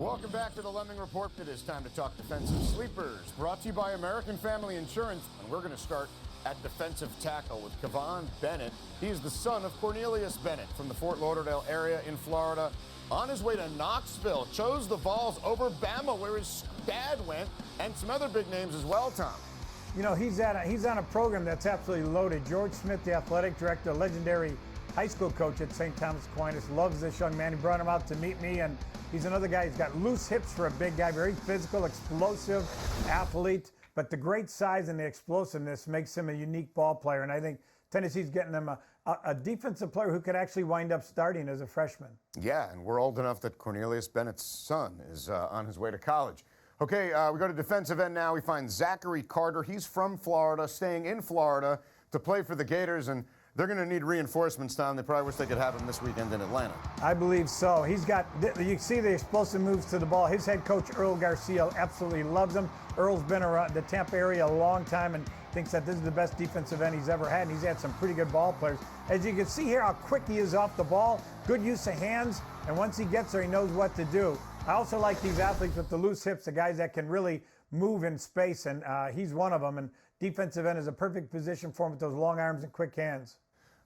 Welcome back to the Lemming Report. It is time to talk defensive sleepers, brought to you by American Family Insurance. And we're going to start at defensive tackle with Devon Bennett. He is the son of Cornelius Bennett from the Fort Lauderdale area in Florida. On his way to Knoxville, chose the Vols over Bama, where his dad went, and some other big names as well, Tom. You know, he's on a program that's absolutely loaded. George Smith, the athletic director, legendary high school coach at St. Thomas Aquinas, loves this young man. He brought him out to meet me, and he's another guy. He's got loose hips for a big guy, very physical, explosive athlete. But the great size and the explosiveness makes him a unique ball player. And I think Tennessee's getting them a defensive player who could actually wind up starting as a freshman. Yeah, and we're old enough that Cornelius Bennett's son is on his way to college. Okay, we go to defensive end now. We find Zachary Carter. He's from Florida, staying in Florida to play for the Gators, and they're going to need reinforcements, Tom. They probably wish they could have him this weekend in Atlanta. I believe so. He's got, you see the explosive moves to the ball. His head coach, Earl Garcia, absolutely loves him. Earl's been around the Tampa area a long time and thinks that this is the best defensive end he's ever had, and he's had some pretty good ball players. As you can see here, how quick he is off the ball, good use of hands, and once he gets there, he knows what to do. I also like these athletes with the loose hips, the guys that can really move in space, and he's one of them. And defensive end is a perfect position for him with those long arms and quick hands.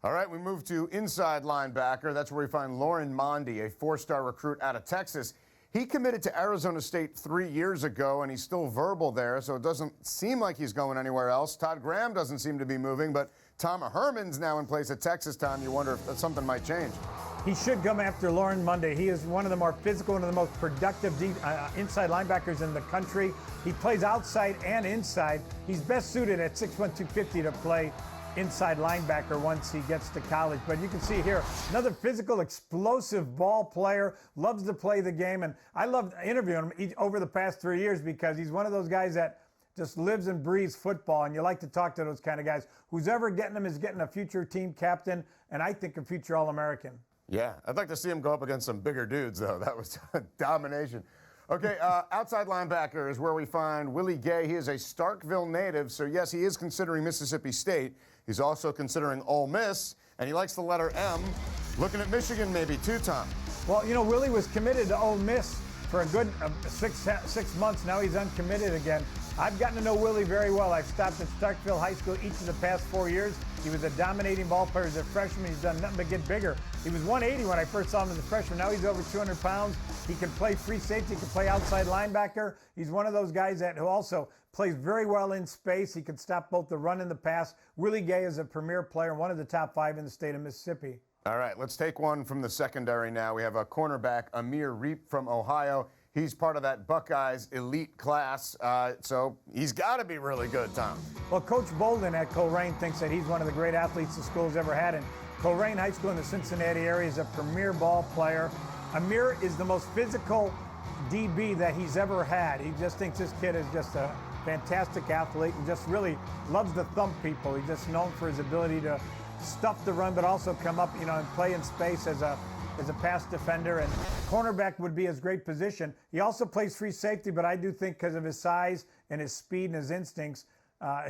All right, we move to inside linebacker. That's where we find Maundy, a four-star recruit out of Texas. He committed to Arizona State 3 years ago, and he's still verbal there, so it doesn't seem like he's going anywhere else. Todd Graham doesn't seem to be moving, but Tom Herman's now in place at Texas, Tom. You wonder if something might change. He should come after Maundy. He is one of the more physical, one of the most productive inside linebackers in the country. He plays outside and inside. He's best suited at 6'1", 250 to play inside linebacker once he gets to college. But you can see here, another physical, explosive ball player, loves to play the game. And I loved interviewing him over the past 3 years because he's one of those guys that just lives and breathes football, and you like to talk to those kind of guys. Who's ever getting him is getting a future team captain, and I think a future All-American. Yeah, I'd like to see him go up against some bigger dudes, though. That was domination. Okay, outside linebacker is where we find Willie Gay. He is a Starkville native, so yes, he is considering Mississippi State. He's also considering Ole Miss, and he likes the letter M. Looking at Michigan maybe too, Tom. Well, you know, Willie was committed to Ole Miss for a good 6 months. Now he's uncommitted again. I've gotten to know Willie very well. I've stopped at Starkville High School each of the past 4 years. He was a dominating ball player as a freshman. He's done nothing but get bigger. He was 180 when I first saw him as a freshman. Now he's over 200 pounds. He can play free safety. He can play outside linebacker. He's one of those guys who also plays very well in space. He can stop both the run and the pass. Willie Gay is a premier player, one of the top 5 in the state of Mississippi. All right, let's take one from the secondary now. We have a cornerback, Amir Reep from Ohio. He's part of that Buckeyes elite class, so he's got to be really good, Tom. Well, Coach Bolden at Coleraine thinks that he's one of the great athletes the school's ever had, and Coleraine High School in the Cincinnati area is a premier ball player. Amir is the most physical DB that he's ever had. He just thinks this kid is just a fantastic athlete and just really loves to thump people. He's just known for his ability to stuff the run, but also come up, and play in space as a pass defender, and cornerback would be his great position. He also plays free safety, but I do think because of his size and his speed and his instincts,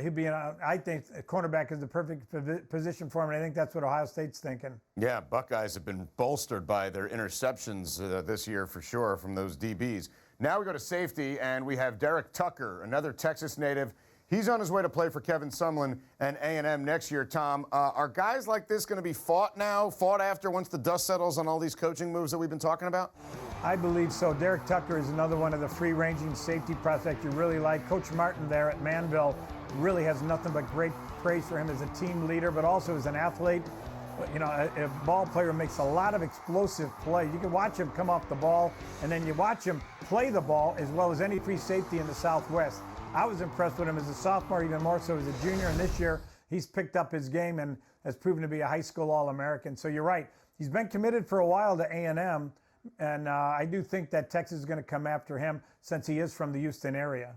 he'd be I think a cornerback is the perfect position for him, and I think that's what Ohio State's thinking. Yeah, Buckeyes have been bolstered by their interceptions this year for sure from those DBs. Now we go to safety, and we have Derek Tucker, another Texas native. He's on his way to play for Kevin Sumlin and A&M next year, Tom. Are guys like this going to be fought after once the dust settles on all these coaching moves that we've been talking about? I believe so. Derek Tucker is another one of the free-ranging safety prospects you really like. Coach Martin there at Manville really has nothing but great praise for him as a team leader, but also as an athlete. A ball player makes a lot of explosive plays. You can watch him come off the ball, and then you watch him play the ball as well as any free safety in the Southwest. I was impressed with him as a sophomore, even more so as a junior, and this year he's picked up his game and has proven to be a high school All-American. So you're right. He's been committed for a while to A&M, and I do think that Texas is going to come after him since he is from the Houston area.